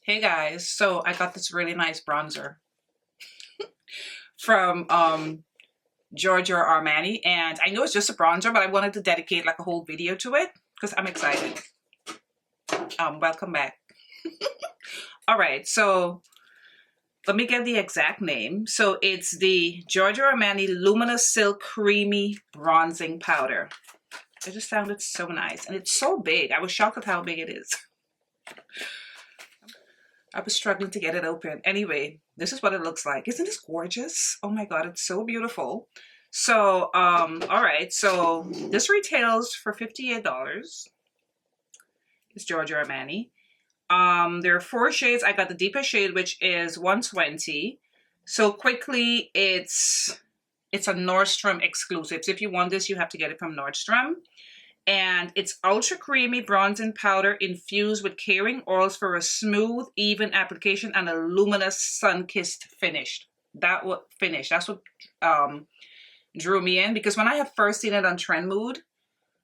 Hey guys, so I got this really nice bronzer from Giorgio Armani, and I know it's just a bronzer, but I wanted to dedicate like a whole video to it because I'm excited. Welcome back. All right, so let me get the exact name. So it's the Giorgio Armani Luminous Silk Creamy Bronzing Powder. It just sounded so nice, and it's so big. I was shocked at how big it is. I was struggling to get it open. Anyway, this is what it looks like. Isn't this gorgeous? Oh my God, it's so beautiful. So, all right. So this retails for $58. It's Giorgio Armani. There are 4 shades. I got the deepest shade, which is 120. So quickly, it's a Nordstrom-exclusive. So if you want this, you have to get it from Nordstrom. And it's ultra creamy bronzing powder infused with caring oils for a smooth, even application and a luminous sun-kissed finish. That's what drew me in, because when I had first seen it on Trend Mood,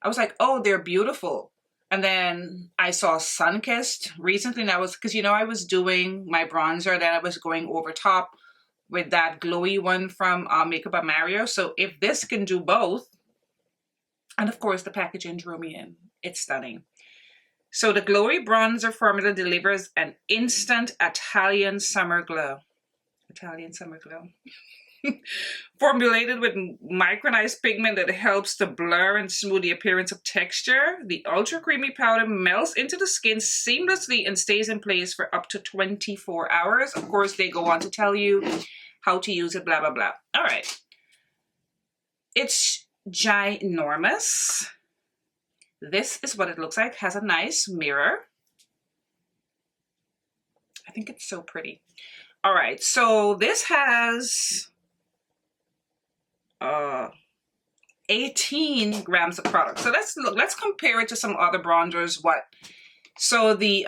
I was like, oh, they're beautiful. And then I saw sun-kissed recently, and I was, because I was doing my bronzer, then I was going over top with that glowy one from Makeup by Mario. So if this can do both, and of course, the packaging drew me in. It's stunning. So the glowy bronzer formula delivers an instant Italian summer glow. Italian summer glow. Formulated with micronized pigment that helps to blur and smooth the appearance of texture, the ultra creamy powder melts into the skin seamlessly and stays in place for up to 24 hours. Of course, they go on to tell you how to use it, blah, blah, blah. All right. It's ginormous. This is what it looks like. Has a nice mirror. I think it's so pretty. All right, so this has 18 grams of product. So let's compare it to some other bronzers. So the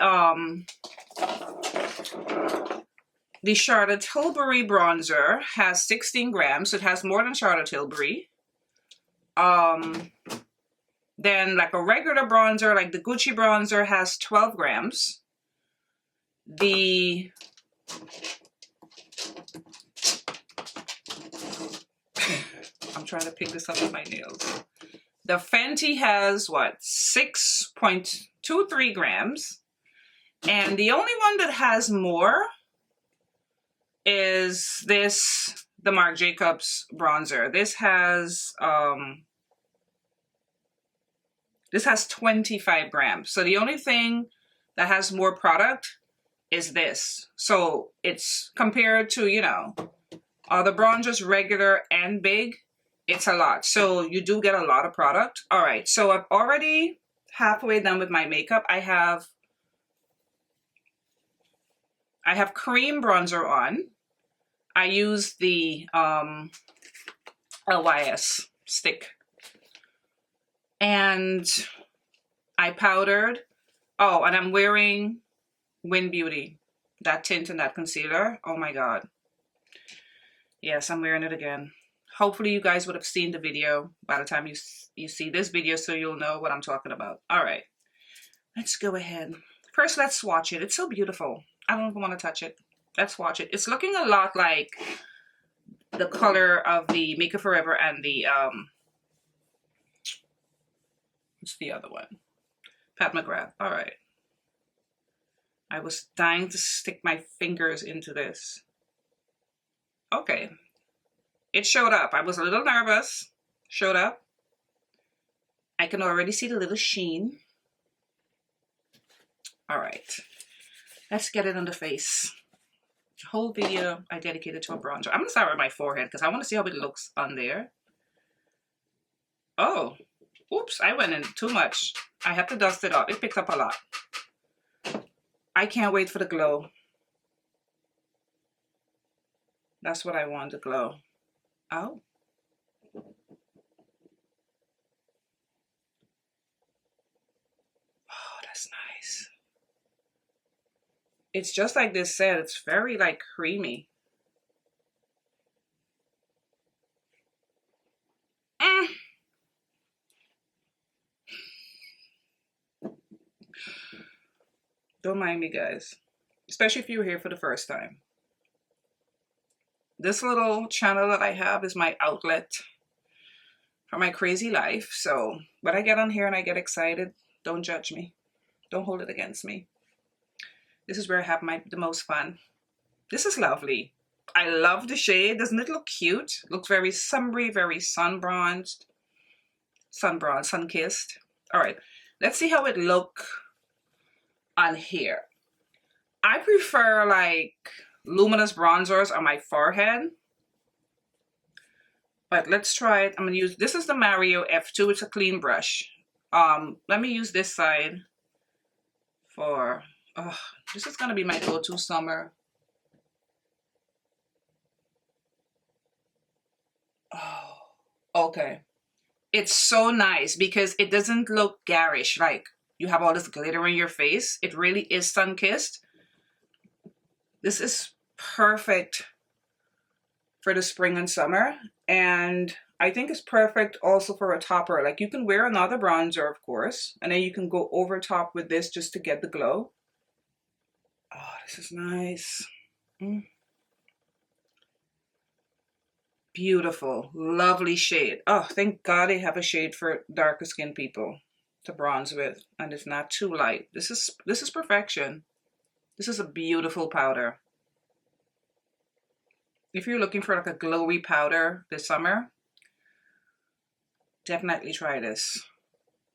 Charlotte Tilbury bronzer has 16 grams. So it has more than Charlotte Tilbury. Then like a regular bronzer, like the Gucci bronzer, has 12 grams. I'm trying to pick this up with my nails. The Fenty has what? 6.23 grams. And the only one that has more is the Marc Jacobs bronzer. This has 25 grams. So the only thing that has more product is this. So it's compared to, the bronzers, regular and big, it's a lot. So you do get a lot of product. All right. So I'm already halfway done with my makeup. I have cream bronzer on. I use the LYS stick. And I powdered. Oh, and I'm wearing Win Beauty, that tint and that concealer. Oh my God. Yes, I'm wearing it again. Hopefully you guys would have seen the video by the time you see this video, so you'll know what I'm talking about. All right, let's go ahead. First, let's swatch it. It's so beautiful. I don't even want to touch it. Let's swatch it. It's looking a lot like the color of the Makeup Forever and the what's the other one? Pat McGrath. All right. I was dying to stick my fingers into this. Okay. It showed up. I was a little nervous. Showed up. I can already see the little sheen. All right. Let's get it on the face. The whole video I dedicated to a bronzer. I'm going to start with my forehead because I want to see how it looks on there. Oh. Oops, I went in too much. I have to dust it off. It picked up a lot. I can't wait for the glow. That's what I want, the glow. Oh. Oh, that's nice. It's just like this said. It's very like creamy. Don't mind me, guys. especially if you're here for the first time. This little channel that I have is my outlet for my crazy life. So when I get on here and I get excited, don't judge me. Don't hold it against me. This is where I have the most fun. This is lovely. I love the shade. Doesn't it look cute? Looks very summery, very sun-bronzed. Sun-kissed. All right, let's see how it look on here. I prefer like luminous bronzers on my forehead. But let's try it. I'm gonna use, this is the Mario F2. It's a clean brush. Let me use this side for, this is gonna be my go-to summer. Oh, okay. It's so nice because it doesn't look garish, like you have all this glitter in your face. It really is sun-kissed. This is perfect for the spring and summer. And I think it's perfect also for a topper. Like you can wear another bronzer, of course, and then you can go over top with this just to get the glow. Oh, this is nice. Beautiful, lovely shade. Oh, thank God they have a shade for darker skinned people to bronze with, and it's not too light. This is perfection. This is a beautiful powder. If you're looking for like a glowy powder this summer, definitely try this.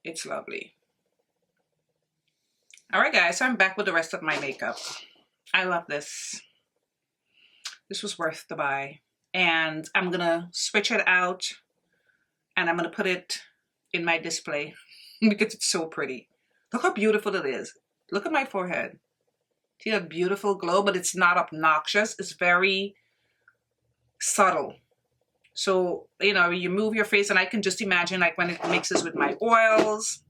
It's lovely. All right, guys, so I'm back with the rest of my makeup. I love this. This was worth the buy. And I'm gonna switch it out and I'm gonna put it in my display because it's so pretty. Look how beautiful it is. Look at my forehead. See that beautiful glow, but it's not obnoxious. It's very subtle. So, you know, you move your face and I can just imagine like when it mixes with my oils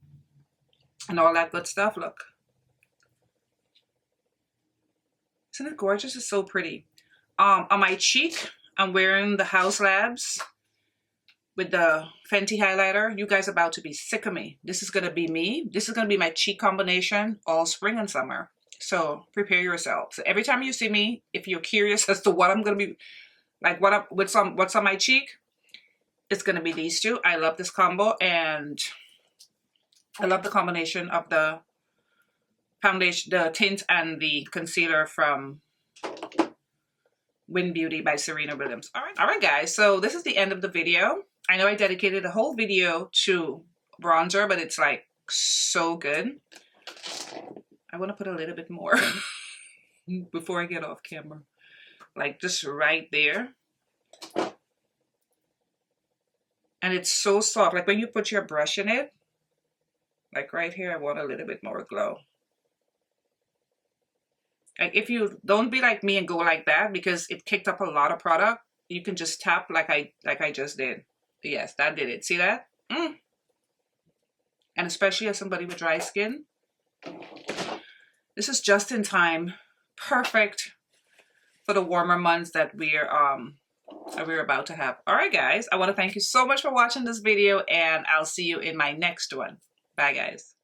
and all that good stuff. Look. Isn't it gorgeous? It's so pretty. On my cheek, I'm wearing the House Labs with the Fenty highlighter. You guys are about to be sick of me. This is going to be me. This is going to be my cheek combination all spring and summer. So prepare yourself. So every time you see me, if you're curious as to what I'm going to be, like what's on my cheek, it's going to be these two. I love this combo and I love the combination of the foundation, the tint and the concealer from Win Beauty by Serena Williams. All right, guys. So this is the end of the video. I know I dedicated a whole video to bronzer, but it's like so good. I want to put a little bit more before I get off camera. Like just right there. And it's so soft. Like when you put your brush in it, like right here, I want a little bit more glow. Like if you don't be like me and go like that because it kicked up a lot of product, you can just tap like I just did. Yes, that did it. See that? And especially as somebody with dry skin, this is just in time, perfect for the warmer months that we're about to have. All right, guys, I want to thank you so much for watching this video, and I'll see you in my next one. Bye, guys.